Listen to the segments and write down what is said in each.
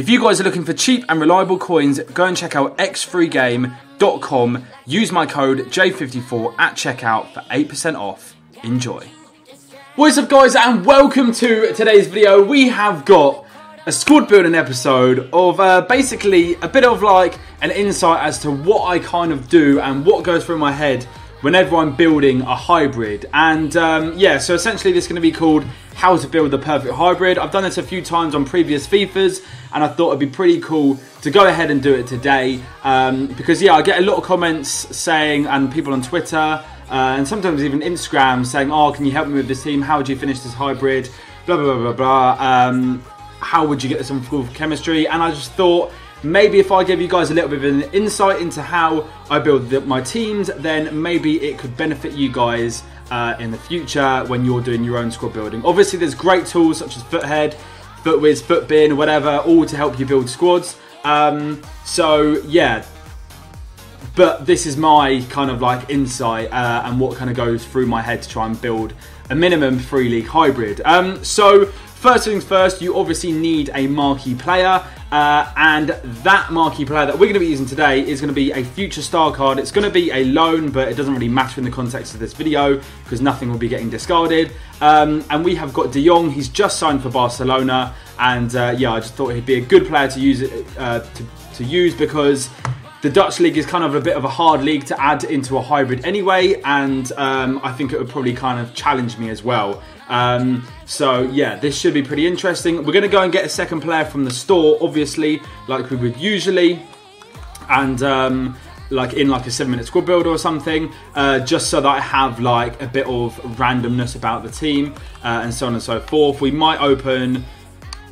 If you guys are looking for cheap and reliable coins, go and check out x3game.com. Use my code J54 at checkout for 8% off. Enjoy. What is up, guys, and welcome to today's video. We have got a squad building episode of basically a bit of like an insight as to what I kind of do and what goes through my head whenever I'm building a hybrid. And yeah, so essentially this is going to be called How to Build the Perfect Hybrid. I've done this a few times on previous Fifas, and I thought it'd be pretty cool to go ahead and do it today because yeah, I get a lot of comments saying, and people on Twitter and sometimes even Instagram saying, oh, can you help me with this team? How would you finish this hybrid? Blah, blah, blah, blah, blah. How would you get this on full chemistry? And I just thought, maybe if I give you guys a little bit of an insight into how I build my teams, then maybe it could benefit you guys in the future when you're doing your own squad building. Obviously, there's great tools such as Foothead, Footwiz, Footbin, whatever, all to help you build squads. So yeah, but this is my kind of like insight and what kind of goes through my head to try and build a minimum 3-league hybrid. So first things first, you obviously need a marquee player. And that marquee player that we're going to be using today is going to be a future star card. It's going to be a loan, but it doesn't really matter in the context of this video because nothing will be getting discarded. And we have got De Jong. He's just signed for Barcelona, and yeah, I just thought he'd be a good player to use to use because the Dutch league is kind of a bit of a hard league to add into a hybrid anyway, and I think it would probably kind of challenge me as well. So yeah, this should be pretty interesting. We're going to go and get a second player from the store, obviously, like we would usually, and like in like a 7-minute squad builder or something, just so that I have like a bit of randomness about the team, and so on and so forth. We might open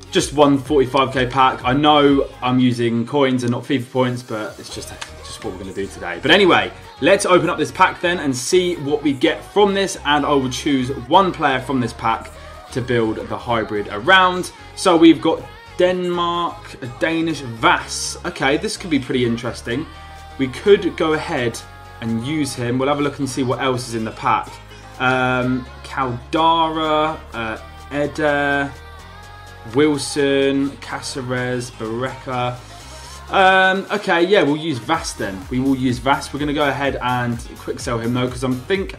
just one 45k pack. I know I'm using coins and not FIFA points, but it's just what we're going to do today. But anyway, let's open up this pack then and see what we get from this, and I will choose one player from this pack to build the hybrid around. So we've got Denmark, a Danish Vass. Okay, this could be pretty interesting. We could go ahead and use him. We'll have a look and see what else is in the pack. Caldara, Eder, Wilson, Caceres, Barreca. Okay, yeah, we'll use Vass then. We will use Vass. We're going to go ahead and quick sell him though, because I think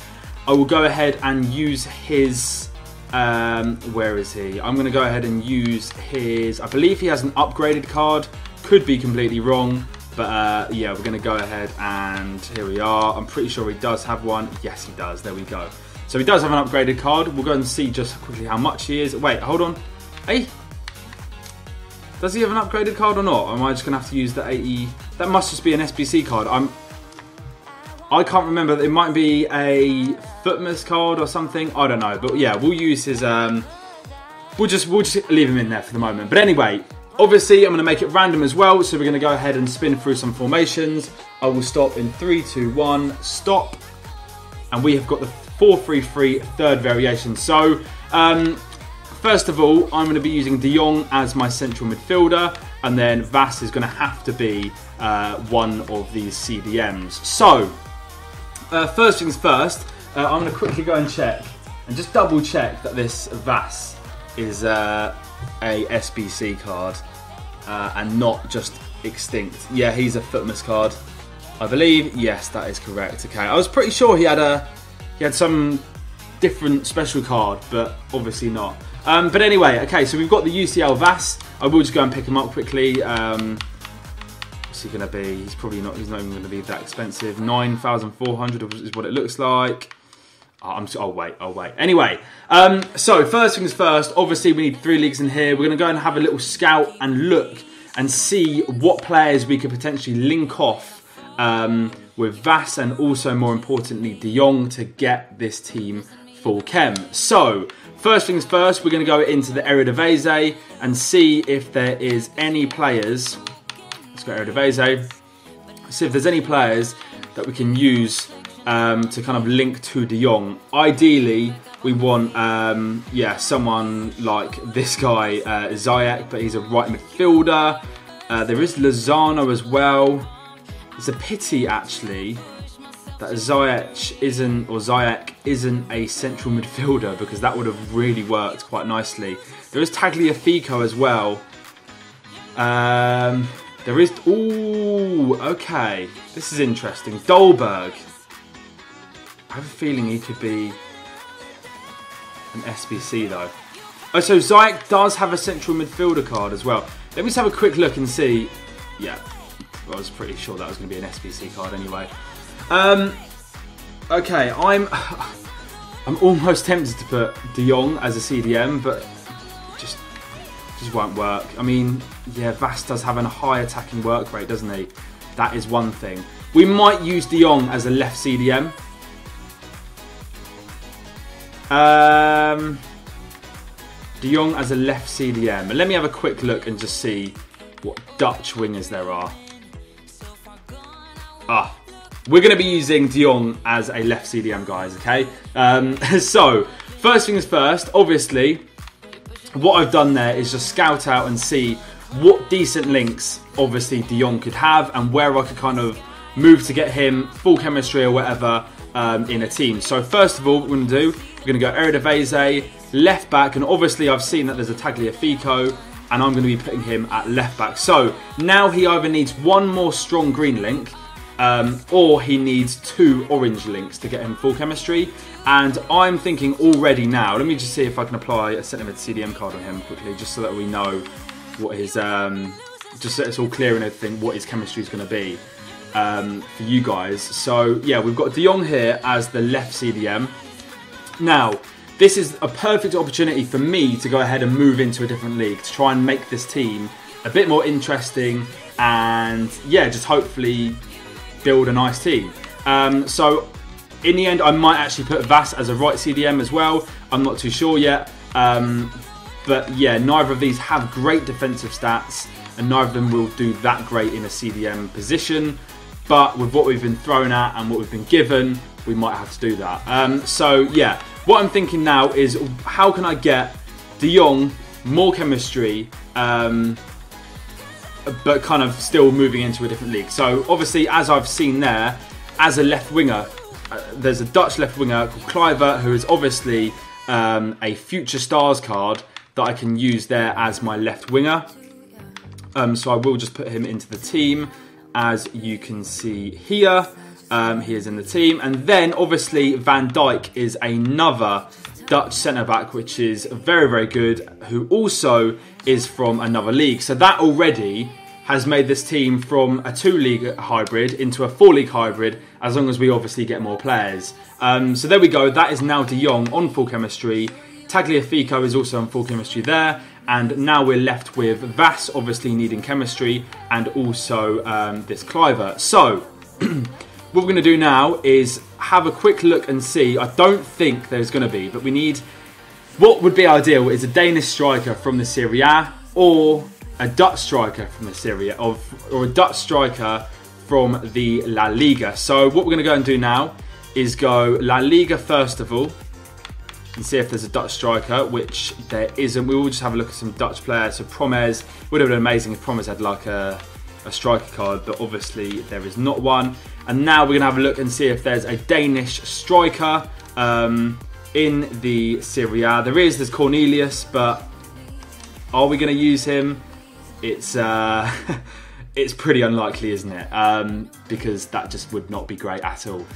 I will go ahead and use his... where is he? I'm going to go ahead and use his... I believe he has an upgraded card. Could be completely wrong, but yeah, we're going to go ahead and here we are. I'm pretty sure he does have one. Yes, he does. There we go. So he does have an upgraded card. We'll go and see just quickly how much he is. Wait, hold on. Hey, does he have an upgraded card or not? Or am I just going to have to use the 80? That must just be an SBC card. I can't remember. It might be a Footmas card or something. I don't know. But yeah, we'll use his... We'll just leave him in there for the moment. But anyway, obviously I'm going to make it random as well. So we're going to go ahead and spin through some formations. I will stop in 3, 2, 1. Stop. And we have got the 4-3-3 third variation. So... first of all, I'm going to be using De Jong as my central midfielder, and then Vass is going to have to be one of these CDMs. So, first things first, I'm going to quickly go and check, and just double check that this Vass is a SBC card, and not just extinct. Yeah, he's a Footmas card, I believe. Yes, that is correct. Okay, I was pretty sure he had some different special card, but obviously not. But anyway, okay, so we've got the UCL Vass. I will just go and pick him up quickly. What's he going to be? He's probably not. He's not even going to be that expensive. 9,400 is what it looks like. I'll wait. Anyway, so first things first. Obviously, we need 3 leagues in here. We're going to go and have a little scout and look and see what players we could potentially link off with Vass, and also more importantly, De Jong, to get this team full chem. So, first things first, we're going to go into the Eredivisie and see if there is any players. Let's go Eredivisie. See if there's any players that we can use to kind of link to De Jong. Ideally, we want, yeah, someone like this guy, Ziyech, but he's a right midfielder. There is Lozano as well. It's a pity, actually, that Ziyech isn't a central midfielder, because that would have really worked quite nicely. There is Tagliafico as well. There is... Ooh, okay. This is interesting. Dolberg. I have a feeling he could be an SBC though. Oh, so Ziyech does have a central midfielder card as well. Let me just have a quick look and see. Yeah, I was pretty sure that was going to be an SBC card anyway. Okay, I'm almost tempted to put De Jong as a CDM, but just won't work. I mean, yeah, Vas does have a high attacking work rate, doesn't he? That is one thing. We might use De Jong as a left CDM. De Jong as a left CDM. But let me have a quick look and just see what Dutch wingers there are. We're going to be using De Jong as a left CDM, guys, okay? So, first things first, obviously, what I've done there is just scout out and see what decent links, obviously, De Jong could have and where I could kind of move to get him full chemistry or whatever in a team. So, first of all, what we're going to do, we're going to go Eredivisie, left back, and obviously I've seen that there's a Tagliafico, and I'm going to be putting him at left back. So, now he either needs one more strong green link, or he needs 2 orange links to get him full chemistry. And I'm thinking already now, let me just see if I can apply a centre mid CDM card on him quickly, just so that we know what his, just so it's all clear and everything, what his chemistry is going to be for you guys. So yeah, we've got De Jong here as the left CDM. Now, this is a perfect opportunity for me to go ahead and move into a different league to try and make this team a bit more interesting and yeah, just hopefully build a nice team. So in the end, I might actually put Vas as a right CDM as well. I'm not too sure yet. But yeah, neither of these have great defensive stats and neither of them will do that great in a CDM position. But with what we've been thrown at and what we've been given, we might have to do that. So yeah, what I'm thinking now is how can I get De Jong more chemistry, but kind of still moving into a different league. So obviously, as I've seen there, as a left winger, there's a Dutch left winger called Kluivert, who is obviously a Future Stars card that I can use there as my left winger. So I will just put him into the team, as you can see here. He is in the team. And then obviously Van Dijk is another Dutch centre-back, which is very, very good, who also is from another league. So that already has made this team from a 2-league hybrid into a 4-league hybrid, as long as we obviously get more players. So there we go. That is now De Jong on full chemistry. Tagliafico is also on full chemistry there. And now we're left with Vas obviously needing chemistry and also this Kluivert. So what we're going to do now is have a quick look and see. I don't think there's going to be, but we need... What would be ideal is a Danish striker from the Serie A or a Dutch striker from the Serie A or a Dutch striker from the La Liga. So what we're going to go and do now is go La Liga first of all and see if there's a Dutch striker, which there isn't. We will just have a look at some Dutch players. So Promes, would have been amazing if Promes had like a striker card, but obviously there is not one. And now we're going to have a look and see if there's a Danish striker in the Serie A. There's Cornelius, but are we going to use him? It's it's pretty unlikely, isn't it? Because that just would not be great at all.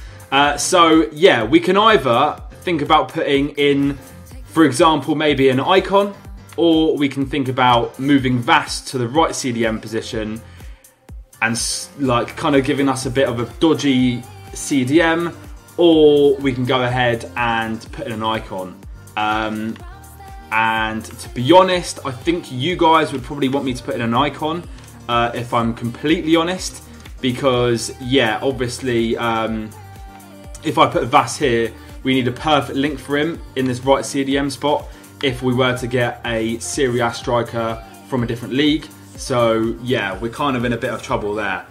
So yeah, we can either think about putting in, for example, maybe an icon, or we can think about moving Vas to the right CDM position and like kind of giving us a bit of a dodgy CDM, or we can go ahead and put in an icon. And to be honest, I think you guys would probably want me to put in an icon, if I'm completely honest, because yeah, obviously if I put Vas here, we need a perfect link for him in this right CDM spot if we were to get a Serie A striker from a different league. So yeah, we're kind of in a bit of trouble there.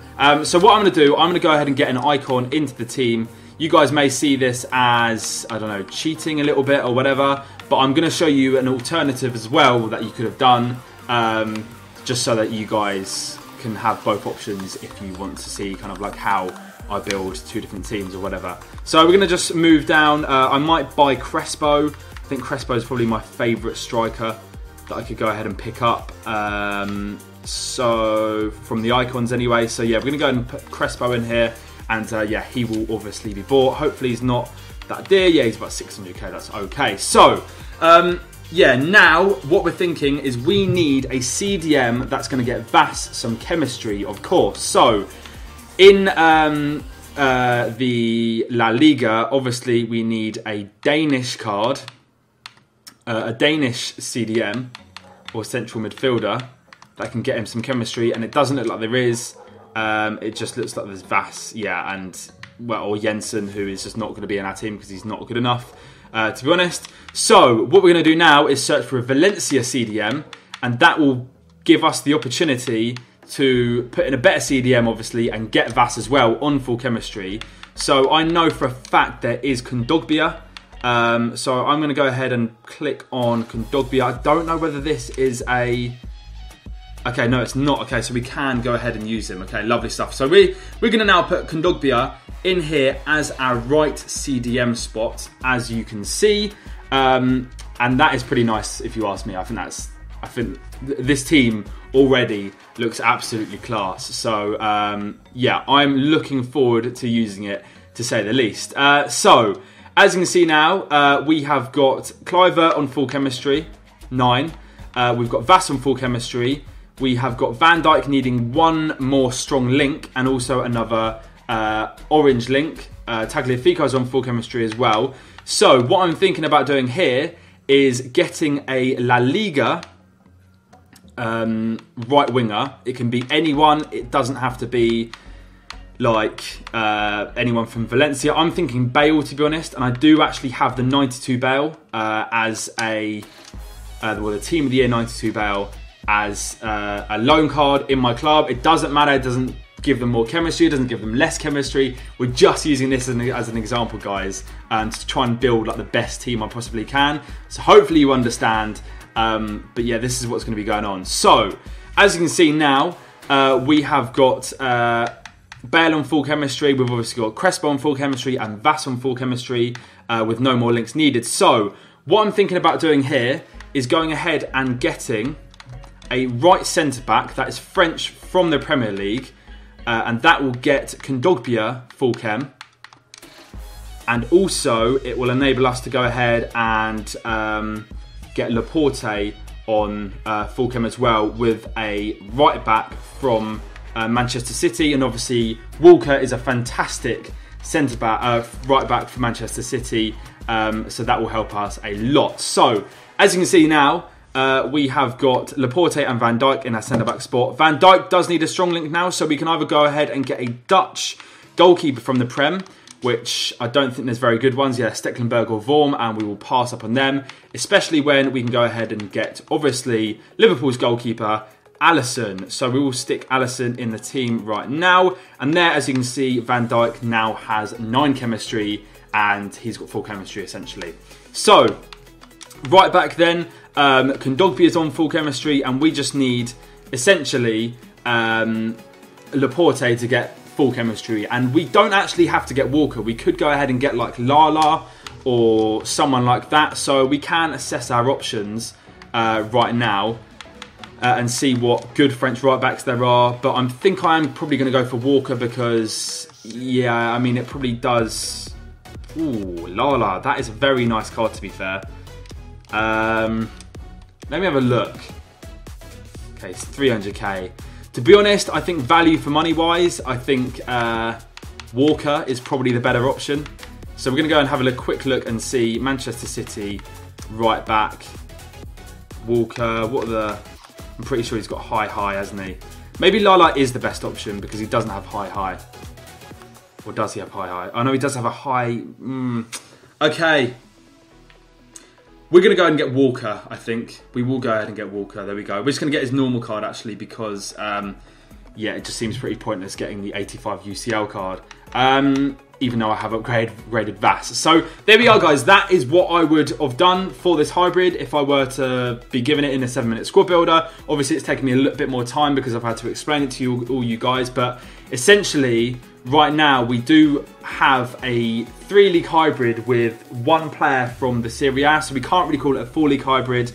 So what I'm going to do, I'm going to go ahead and get an icon into the team. You guys may see this as, I don't know, cheating a little bit or whatever, but I'm going to show you an alternative as well that you could have done, just so that you guys can have both options if you want to see kind of like how I build 2 different teams or whatever. So we're going to just move down. I might buy Crespo. I think Crespo is probably my favourite striker that I could go ahead and pick up. So from the icons anyway. So yeah, we're going to go ahead and put Crespo in here. And yeah, he will obviously be bought. Hopefully he's not that dear. Yeah, he's about 600k. That's okay. So yeah, now what we're thinking is we need a CDM that's going to get Vass some chemistry, of course. So in the La Liga, obviously we need a Danish card, a Danish CDM or central midfielder that can get him some chemistry, and it doesn't look like there is. It just looks like there's Vass, yeah, and well, or Jensen, who is just not going to be in our team because he's not good enough, to be honest. So what we're going to do now is search for a Valencia CDM, and that will give us the opportunity to put in a better CDM, obviously, and get Vass as well on full chemistry. So I know for a fact there is Kondogbia. So I'm going to go ahead and click on Kondogbia. I don't know whether this is a... Okay, no, it's not. Okay, so we can go ahead and use him. Okay, lovely stuff. So we're going to now put Kondogbia in here as our right CDM spot, as you can see. And that is pretty nice, if you ask me. I think this team already looks absolutely class. So yeah, I'm looking forward to using it, to say the least. So as you can see now, we have got Kluivert on full chemistry, 9. We've got Vass on full chemistry. We have got Van Dijk needing one more strong link and also another orange link. Tagliafico's on full chemistry as well. So what I'm thinking about doing here is getting a La Liga right winger. It can be anyone. It doesn't have to be like anyone from Valencia. I'm thinking Bale, to be honest, and I do actually have the 92 Bale as the Team of the Year 92 Bale as a loan card in my club. It doesn't matter. It doesn't give them more chemistry. It doesn't give them less chemistry. We're just using this as an example, guys, to try and build like the best team I possibly can. So hopefully you understand. But yeah, this is what's going to be going on. So as you can see now, we have got Bale on full chemistry. We've obviously got Crespo on full chemistry and Vass on full chemistry with no more links needed. So what I'm thinking about doing here is going ahead and getting a right centre-back that is French from the Premier League, and that will get Kondogbia full chem, and also it will enable us to go ahead and get Laporte on full chem as well, with a right-back from Manchester City, and obviously Walker is a fantastic centre-back, right-back for Manchester City, so that will help us a lot. So as you can see now, we have got Laporte and Van Dijk in our centre-back spot. Van Dijk does need a strong link now, so we can either go ahead and get a Dutch goalkeeper from the Prem, which I don't think there's very good ones. Yeah, Stecklenburg or Vorm, and we will pass up on them, especially when we can go ahead and get, obviously, Liverpool's goalkeeper, Alisson. So we will stick Alisson in the team right now. And there, as you can see, Van Dijk now has 9 chemistry, and he's got full chemistry, essentially. So, right back then, Kondogbia is on full chemistry, and we just need essentially Laporte to get full chemistry, and we don't actually have to get Walker. We could go ahead and get like Lala or someone like that, so we can assess our options right now and see what good French right backs there are. But I think I am probably going to go for Walker because, yeah, I mean, it probably does. Ooh, Lala, that is a very nice card, to be fair. Let me have a look. Okay, it's 300k. To be honest, I think value for money wise, I think Walker is probably the better option. So we're going to go and have a quick look and see Manchester City right back. Walker, what are the... I'm pretty sure he's got high, hasn't he? Maybe Lala is the best option because he doesn't have high. Or does he have high? Oh no, he does have a high... Okay. We're going to go ahead and get Walker, I think. We will go ahead and get Walker. There we go. We're just going to get his normal card, actually, because, yeah, it just seems pretty pointless getting the 85 UCL card, even though I have upgraded Vass. So, there we are, guys. That is what I would have done for this hybrid if I were to be given it in a 7-minute squad builder. Obviously, it's taken me a little bit more time because I've had to explain it to you, all you guys. But, essentially, right now, we do have a 3-league hybrid with one player from the Serie A, so we can't really call it a 4-league hybrid.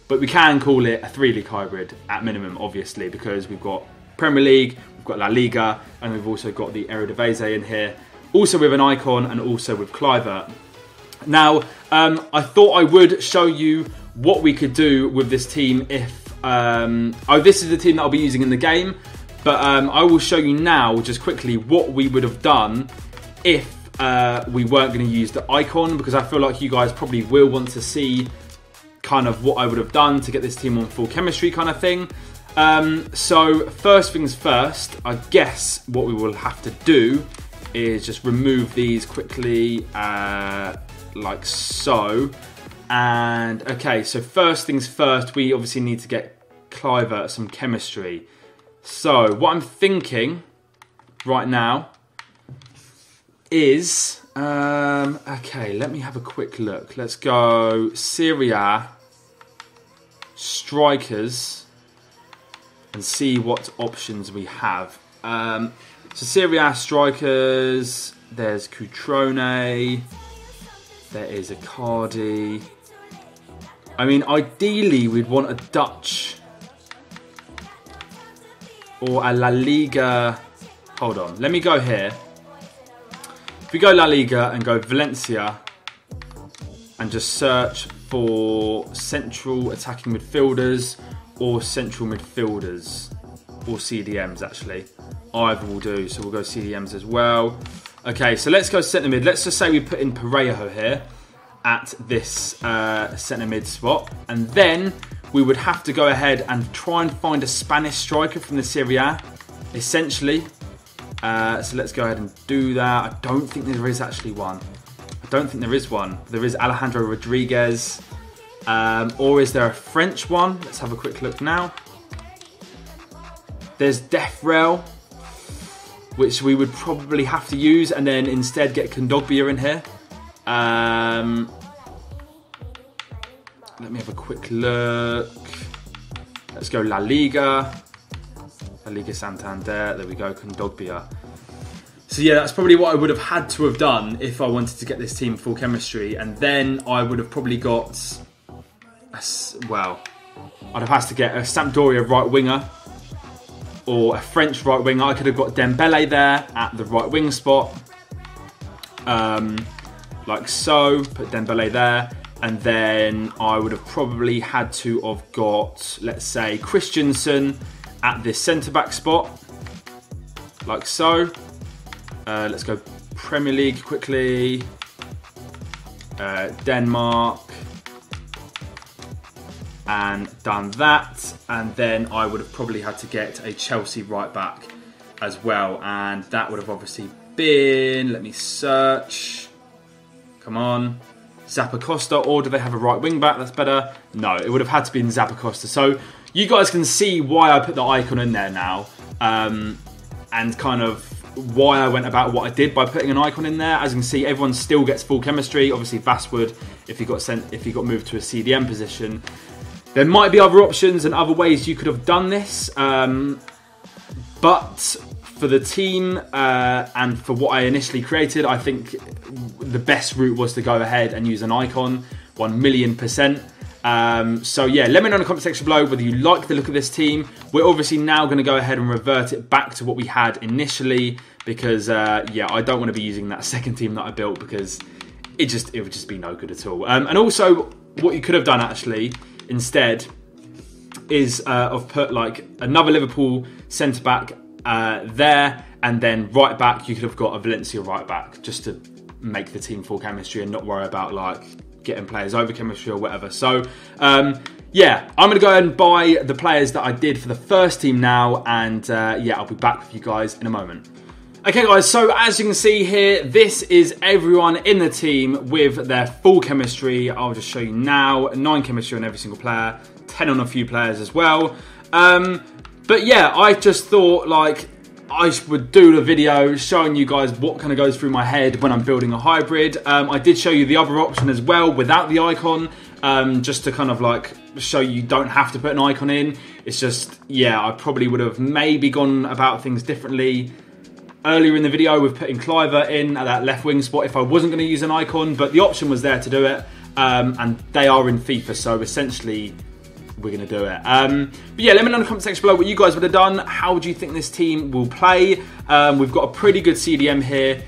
But we can call it a 3-league hybrid at minimum, obviously, because we've got Premier League, we've got La Liga, and we've also got the Eredivisie in here. Also with an icon and also with Kluivert. Now, I thought I would show you what we could do with this team if... this is the team that I'll be using in the game. But I will show you now, just quickly, what we would have done if we weren't going to use the icon. Because I feel like you guys probably will want to see kind of what I would have done to get this team on full chemistry kind of thing. So first things first, I guess what we will have to do is just remove these quickly like so. And okay, so first things first, we obviously need to get Kluivert some chemistry. So what I'm thinking right now is, okay, let me have a quick look. Let's go Serie A, strikers, and see what options we have. So Serie A strikers, there's Cutrone, there is Icardi. I mean, ideally we'd want a Dutch or a La Liga. Hold on, let me go here. If we go La Liga and go Valencia and just search for central attacking midfielders or central midfielders or CDMs actually. Either will do, so we'll go CDMs as well. Okay, so let's go centre mid. Let's just say we put in Parejo here at this centre mid spot, and then we would have to go ahead and try and find a Spanish striker from the Serie A, essentially. So let's go ahead and do that. I don't think there is actually one. I don't think there is one. There is Alejandro Rodriguez. Or is there a French one? Let's have a quick look now. There's Defrel, which we would probably have to use and then instead get Kondogbia in here. Let me have a quick look. Let's go La Liga. La Liga Santander. There we go, Kondogbia. So yeah, that's probably what I would have had to have done if I wanted to get this team full chemistry. And then I would have probably got... well, I'd have had to get a Sampdoria right winger or a French right winger. I could have got Dembele there at the right wing spot, like so. Put Dembele there, and then I would have probably had to have got, let's say, Christensen at this centre back spot, like so. Let's go Premier League quickly. Denmark. And done that, and then I would have probably had to get a Chelsea right back as well, and that would have obviously been, let me search, come on, Zappacosta, or do they have a right wing back that's better? No, it would have had to be in Zappacosta. So you guys can see why I put the icon in there now, and kind of why I went about what I did by putting an icon in there. As you can see, everyone still gets full chemistry. Obviously Vass would if he got moved to a CDM position. There might be other options and other ways you could have done this, but for the team and for what I initially created, I think the best route was to go ahead and use an icon, 1,000,000%. So yeah, let me know in the comment section below whether you like the look of this team. We're obviously now going to go ahead and revert it back to what we had initially, because yeah, I don't want to be using that second team that I built because it would just be no good at all. And also, what you could have done actually instead is I've put like another Liverpool centre back there, and then right back you could have got a Valencia right back just to make the team full chemistry and not worry about like getting players over chemistry or whatever. So yeah, I'm going to go ahead and buy the players that I did for the first team now, and yeah, I'll be back with you guys in a moment. Okay guys, so as you can see here, this is everyone in the team with their full chemistry. I'll just show you now. 9 chemistry on every single player, 10 on a few players as well. But yeah, I just thought like I would do the video showing you guys what kind of goes through my head when I'm building a hybrid. I did show you the other option as well without the icon, just to kind of like show you don't have to put an icon in. It's just, yeah, I probably would have maybe gone about things differently earlier in the video with putting Kluivert in at that left wing spot if I wasn't going to use an icon, but the option was there to do it, and they are in FIFA, so essentially we're going to do it. But yeah, let me know in the comment section below what you guys would have done. How do you think this team will play? We've got a pretty good CDM here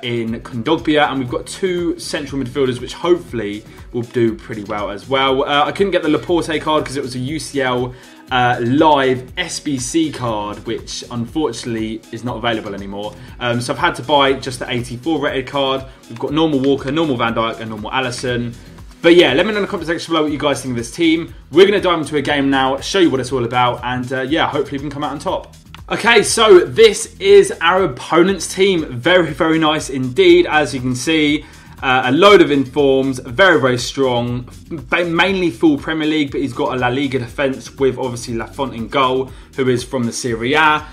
in Kondogbia, and we've got 2 central midfielders, which hopefully will do pretty well as well. I couldn't get the Laporte card because it was a UCL live SBC card, which unfortunately is not available anymore. So I've had to buy just the 84 rated card. We've got normal Walker, normal Van Dijk, and normal Alisson. But yeah, let me know in the comment section below what you guys think of this team. We're going to dive into a game now, show you what it's all about, and yeah, hopefully we can come out on top. Okay, so this is our opponent's team. Very, very nice indeed. As you can see, a load of informs, very, very strong. Mainly full Premier League, but he's got a La Liga defence with obviously Lafont in goal, who is from the Serie A.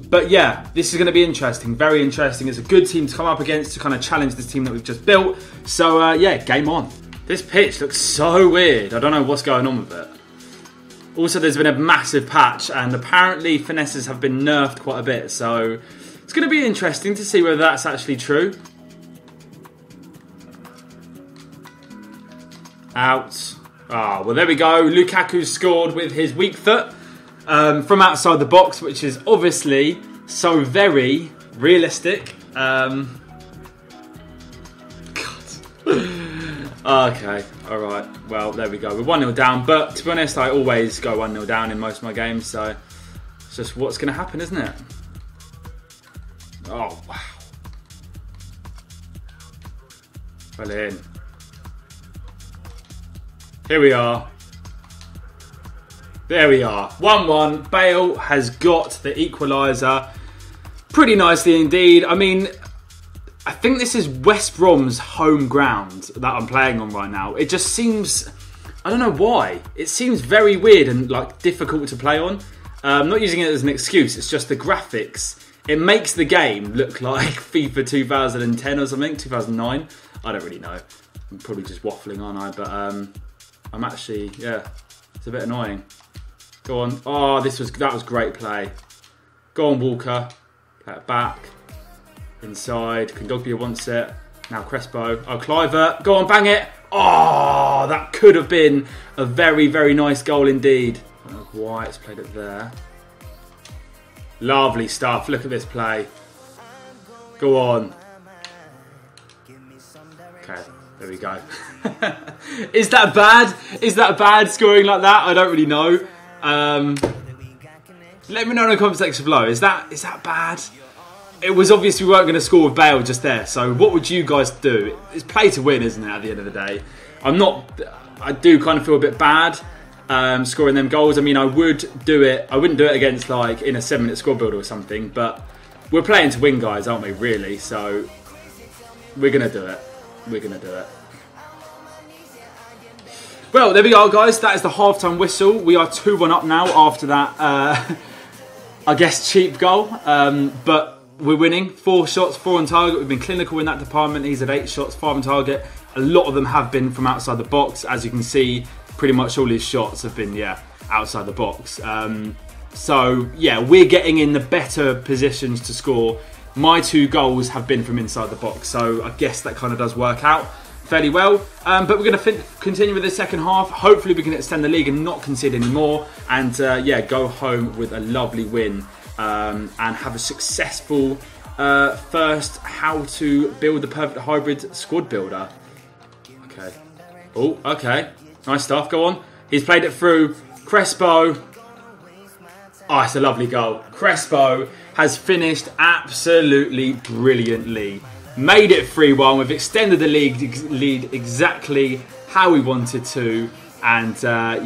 But yeah, this is going to be interesting, very interesting. It's a good team to come up against to kind of challenge this team that we've just built. So yeah, game on. This pitch looks so weird. I don't know what's going on with it. Also, there's been a massive patch, and apparently finesses have been nerfed quite a bit. So it's going to be interesting to see whether that's actually true. Out. Ah, well, there we go. Lukaku scored with his weak foot. From outside the box, which is obviously so very realistic. God. Okay, alright. Well, there we go. We're 1-0 down, but to be honest, I always go 1-0 down in most of my games, so it's just what's going to happen, isn't it? Oh, wow. Well in. Here we are. There we are, 1-1. Bale has got the equaliser pretty nicely indeed. I mean, I think this is West Brom's home ground that I'm playing on right now. It just seems, I don't know why. It seems very weird and like difficult to play on. I'm not using it as an excuse, it's just the graphics. It makes the game look like FIFA 2010 or something, 2009. I don't really know. I'm probably just waffling, aren't I? But I'm actually, yeah, it's a bit annoying. Go on. Oh, that was great play. Go on, Walker. Play it back. Inside. Kondogbia wants it. Now Crespo. Oh, Kluivert. Go on, bang it. Oh, that could have been a very, very nice goal indeed. I don't know why it's played it there. Lovely stuff. Look at this play. Go on. Okay, there we go. Is that bad? Is that bad scoring like that? I don't really know. Let me know in the comment section below. Is that bad? It was obvious we weren't going to score with Bale just there. So what would you guys do? It's play to win, isn't it? At the end of the day, I do kind of feel a bit bad scoring them goals. I mean, I would do it. I wouldn't do it against like in a 7-minute squad builder or something. But we're playing to win, guys, aren't we? Really? So we're gonna do it. We're gonna do it. Well, there we go, guys. That is the half-time whistle. We are 2-1 up now after that, I guess, cheap goal. But we're winning. 4 shots, 4 on target. We've been clinical in that department. He's had 8 shots, 5 on target. A lot of them have been from outside the box. As you can see, pretty much all his shots have been, yeah, outside the box. So, yeah, we're getting in the better positions to score. My 2 goals have been from inside the box. So I guess that kind of does work out fairly well, but we're going to continue with the second half. Hopefully we can extend the league and not concede anymore, and yeah, go home with a lovely win and have a successful first how to build the perfect hybrid squad builder. Okay. Oh, okay. Nice stuff. Go on. He's played it through. Crespo. Oh, it's a lovely goal. Crespo has finished absolutely brilliantly. Made it 3-1. We've extended the lead exactly how we wanted to. And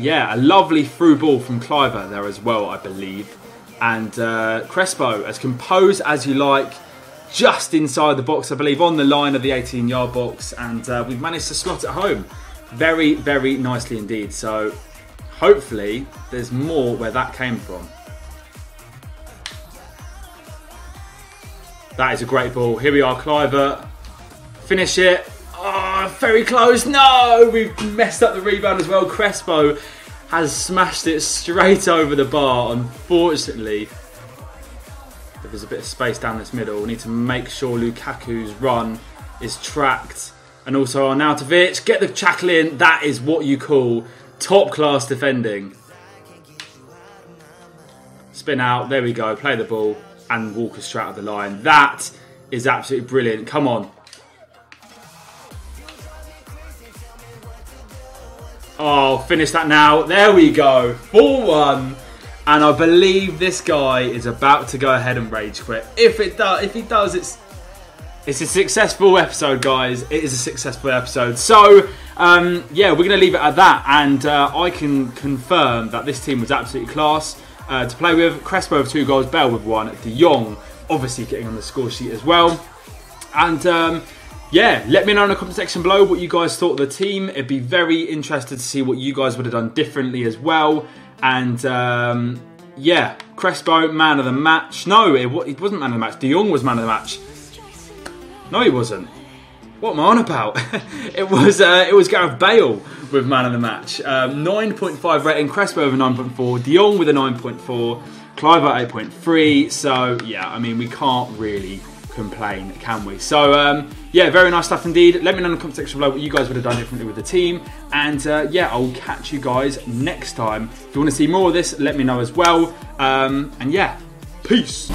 yeah, a lovely through ball from Kluivert there as well, I believe. And Crespo, as composed as you like, just inside the box, I believe, on the line of the 18-yard box. And we've managed to slot it home. Very, very nicely indeed. So hopefully there's more where that came from. That is a great ball. Here we are, Kluivert. Finish it. Oh, very close. No, we've messed up the rebound as well. Crespo has smashed it straight over the bar, unfortunately. There's a bit of space down this middle. We need to make sure Lukaku's run is tracked. And also Arnautovic, get the tackle in. That is what you call Top class defending. Spin out. There we go. Play the ball and walk us straight out of the line. That is absolutely brilliant. Come on. Oh, finish that now. There we go. 4-1. And I believe this guy is about to go ahead and rage quit. If he does, it's a successful episode, guys. It is a successful episode. So, yeah, we're going to leave it at that. And I can confirm that this team was absolutely class to play with. Crespo with 2 goals, Bell with 1. De Jong obviously getting on the score sheet as well. And yeah, let me know in the comment section below what you guys thought of the team. It'd be very interested to see what you guys would have done differently as well. And yeah, Crespo, man of the match. No, it wasn't man of the match. De Jong was man of the match. No, he wasn't. What am I on about? it was Gareth Bale with man of the match. 9.5 rating, Crespo with a 9.4, De Jong with a 9.4, Clive at 8.3. So yeah, I mean, we can't really complain, can we? So yeah, very nice stuff indeed. Let me know in the comment section below what you guys would have done differently with the team. And yeah, I'll catch you guys next time. If you want to see more of this, let me know as well. And yeah, peace.